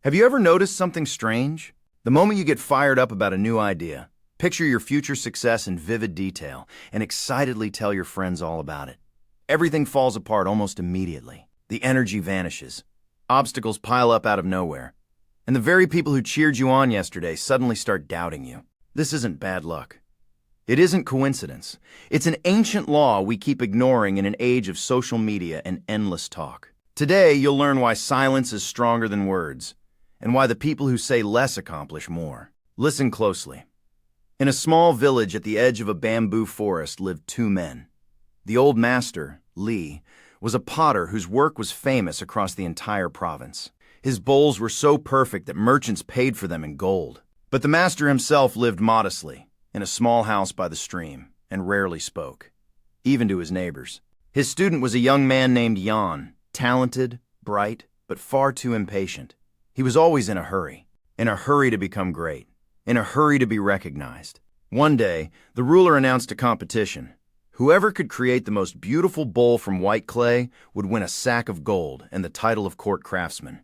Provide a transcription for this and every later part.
Have you ever noticed something strange? The moment you get fired up about a new idea, picture your future success in vivid detail and excitedly tell your friends all about it. Everything falls apart almost immediately. The energy vanishes. Obstacles pile up out of nowhere. And the very people who cheered you on yesterday suddenly start doubting you. This isn't bad luck. It isn't coincidence. It's an ancient law we keep ignoring in an age of social media and endless talk. Today, you'll learn why silence is stronger than words, and why the people who say less accomplish more. Listen closely. In a small village at the edge of a bamboo forest lived two men. The old master, Lee, was a potter whose work was famous across the entire province. His bowls were so perfect that merchants paid for them in gold. But the master himself lived modestly, in a small house by the stream, and rarely spoke, even to his neighbors. His student was a young man named Jan, talented, bright, but far too impatient. He was always in a hurry to become great, in a hurry to be recognized. One day, the ruler announced a competition. Whoever could create the most beautiful bowl from white clay would win a sack of gold and the title of court craftsman,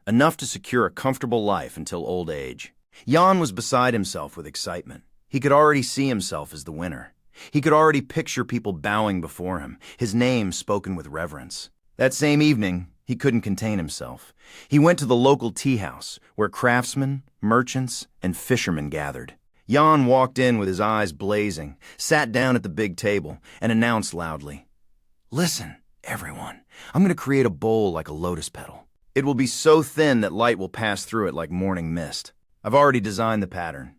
enough to secure a comfortable life until old age. Jan was beside himself with excitement. He could already see himself as the winner. He could already picture people bowing before him, his name spoken with reverence. That same evening, he couldn't contain himself. He went to the local teahouse, where craftsmen, merchants, and fishermen gathered. Jan walked in with his eyes blazing, sat down at the big table, and announced loudly, "Listen, everyone, I'm going to create a bowl like a lotus petal. It will be so thin that light will pass through it like morning mist. I've already designed the pattern.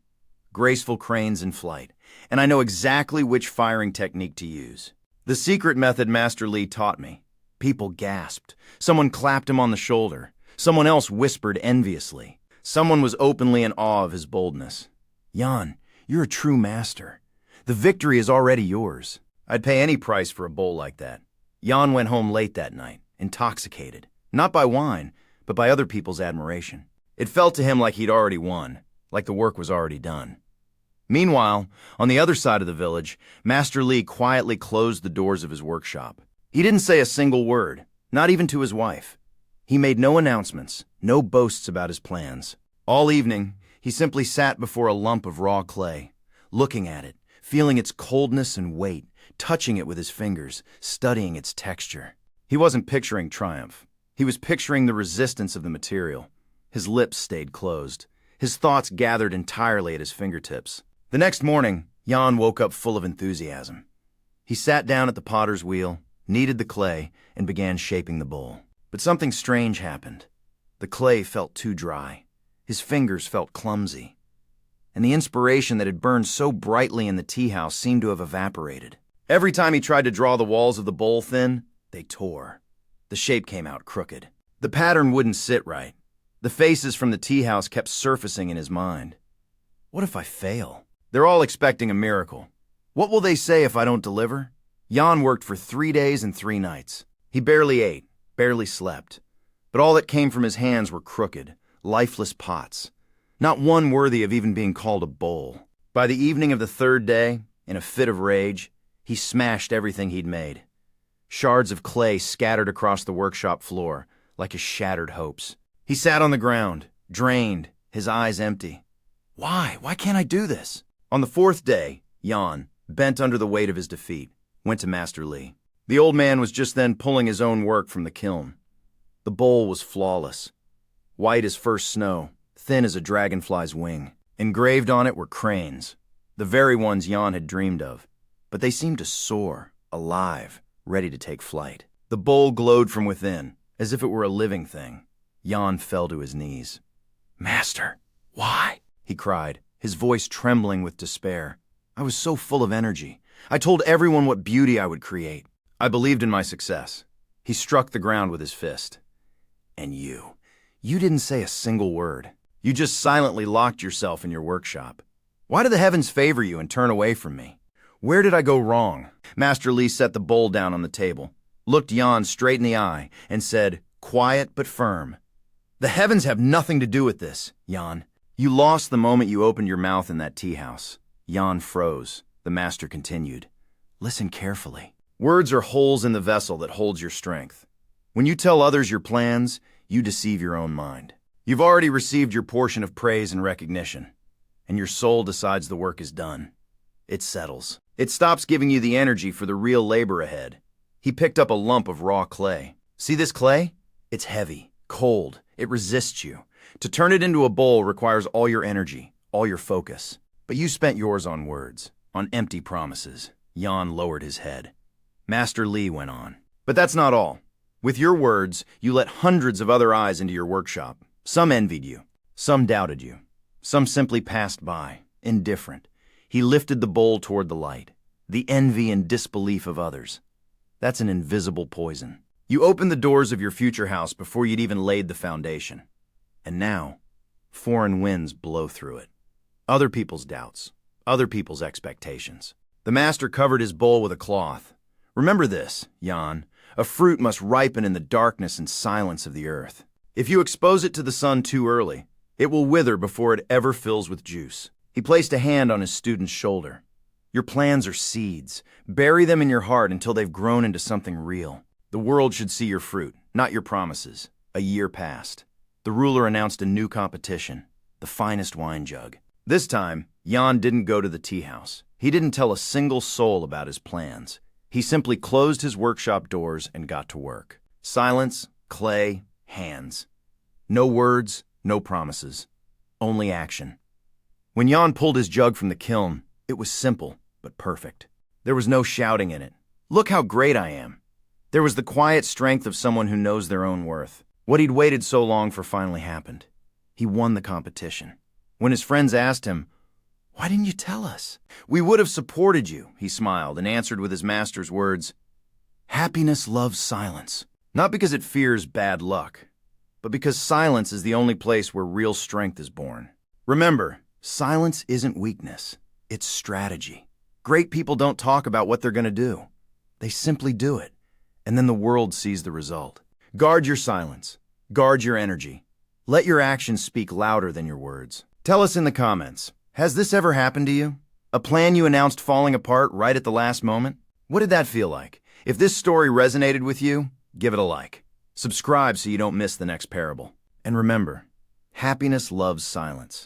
Graceful cranes in flight, and I know exactly which firing technique to use. The secret method Master Lee taught me." People gasped. Someone clapped him on the shoulder. Someone else whispered enviously. Someone was openly in awe of his boldness. "Jan, you're a true master. The victory is already yours." I'd pay any price for a bowl like that. Jan went home late that night, intoxicated, not by wine, but by other people's admiration. It felt to him like he'd already won, like the work was already done. Meanwhile, on the other side of the village, Master Lee quietly closed the doors of his workshop. He didn't say a single word, not even to his wife. He made no announcements, no boasts about his plans. All evening, he simply sat before a lump of raw clay, looking at it, feeling its coldness and weight, touching it with his fingers, studying its texture. He wasn't picturing triumph. He was picturing the resistance of the material. His lips stayed closed. His thoughts gathered entirely at his fingertips. The next morning, Jan woke up full of enthusiasm. He sat down at the potter's wheel, kneaded the clay, and began shaping the bowl. But something strange happened. The clay felt too dry. His fingers felt clumsy. And the inspiration that had burned so brightly in the tea house seemed to have evaporated. Every time he tried to draw the walls of the bowl thin, they tore. The shape came out crooked. The pattern wouldn't sit right. The faces from the tea house kept surfacing in his mind. What if I fail? They're all expecting a miracle. What will they say if I don't deliver? Jan worked for 3 days and 3 nights. He barely ate, barely slept. But all that came from his hands were crooked, lifeless pots. Not one worthy of even being called a bowl. By the evening of the 3rd day, in a fit of rage, he smashed everything he'd made. Shards of clay scattered across the workshop floor, like his shattered hopes. He sat on the ground, drained, his eyes empty. Why? Why can't I do this? On the 4th day, Jan, bent under the weight of his defeat, went to Master Lee. The old man was just then pulling his own work from the kiln. The bowl was flawless. White as first snow, thin as a dragonfly's wing. Engraved on it were cranes, the very ones Jan had dreamed of. But they seemed to soar, alive, ready to take flight. The bowl glowed from within, as if it were a living thing. Jan fell to his knees. "Master, why?" he cried, his voice trembling with despair. "I was so full of energy. I told everyone what beauty I would create. I believed in my success." He struck the ground with his fist. "And you didn't say a single word. You just silently locked yourself in your workshop. Why do the heavens favor you and turn away from me? Where did I go wrong?" Master Lee set the bowl down on the table, looked Jan straight in the eye, and said, quiet but firm, "The heavens have nothing to do with this, Jan. You lost the moment you opened your mouth in that tea house." Jan froze. The master continued, "Listen carefully. Words are holes in the vessel that holds your strength. When you tell others your plans, you deceive your own mind. You've already received your portion of praise and recognition, and your soul decides the work is done. It settles. It stops giving you the energy for the real labor ahead. He picked up a lump of raw clay. See this clay? It's heavy, cold. It resists you. To turn it into a bowl requires all your energy, all your focus. But you spent yours on words, on empty promises. Jan lowered his head. Master Li went on. But that's not all. With your words, you let hundreds of other eyes into your workshop. Some envied you. Some doubted you. Some simply passed by, indifferent. He lifted the bowl toward the light. The envy and disbelief of others. That's an invisible poison. You opened the doors of your future house before you'd even laid the foundation. And now, foreign winds blow through it. Other people's doubts. Other people's expectations. The master covered his bowl with a cloth. Remember this, Jan. A fruit must ripen in the darkness and silence of the earth. If you expose it to the sun too early, it will wither before it ever fills with juice. He placed a hand on his student's shoulder. Your plans are seeds. Bury them in your heart until they've grown into something real. The world should see your fruit, not your promises. A year passed. The ruler announced a new competition, the finest wine jug. This time, Jan didn't go to the tea house. He didn't tell a single soul about his plans. He simply closed his workshop doors and got to work. Silence, clay, hands. No words, no promises. Only action. When Jan pulled his jug from the kiln, it was simple, but perfect. There was no shouting in it. Look how great I am. There was the quiet strength of someone who knows their own worth. What he'd waited so long for finally happened. He won the competition. When his friends asked him, "Why didn't you tell us?" "We would have supported you," he smiled and answered with his master's words, "Happiness loves silence." Not because it fears bad luck, but because silence is the only place where real strength is born. Remember, silence isn't weakness, it's strategy. Great people don't talk about what they're going to do. They simply do it, and then the world sees the result. Guard your silence. Guard your energy. Let your actions speak louder than your words. Tell us in the comments, has this ever happened to you? A plan you announced falling apart right at the last moment? What did that feel like? If this story resonated with you, give it a like. Subscribe so you don't miss the next parable. And remember, happiness loves silence.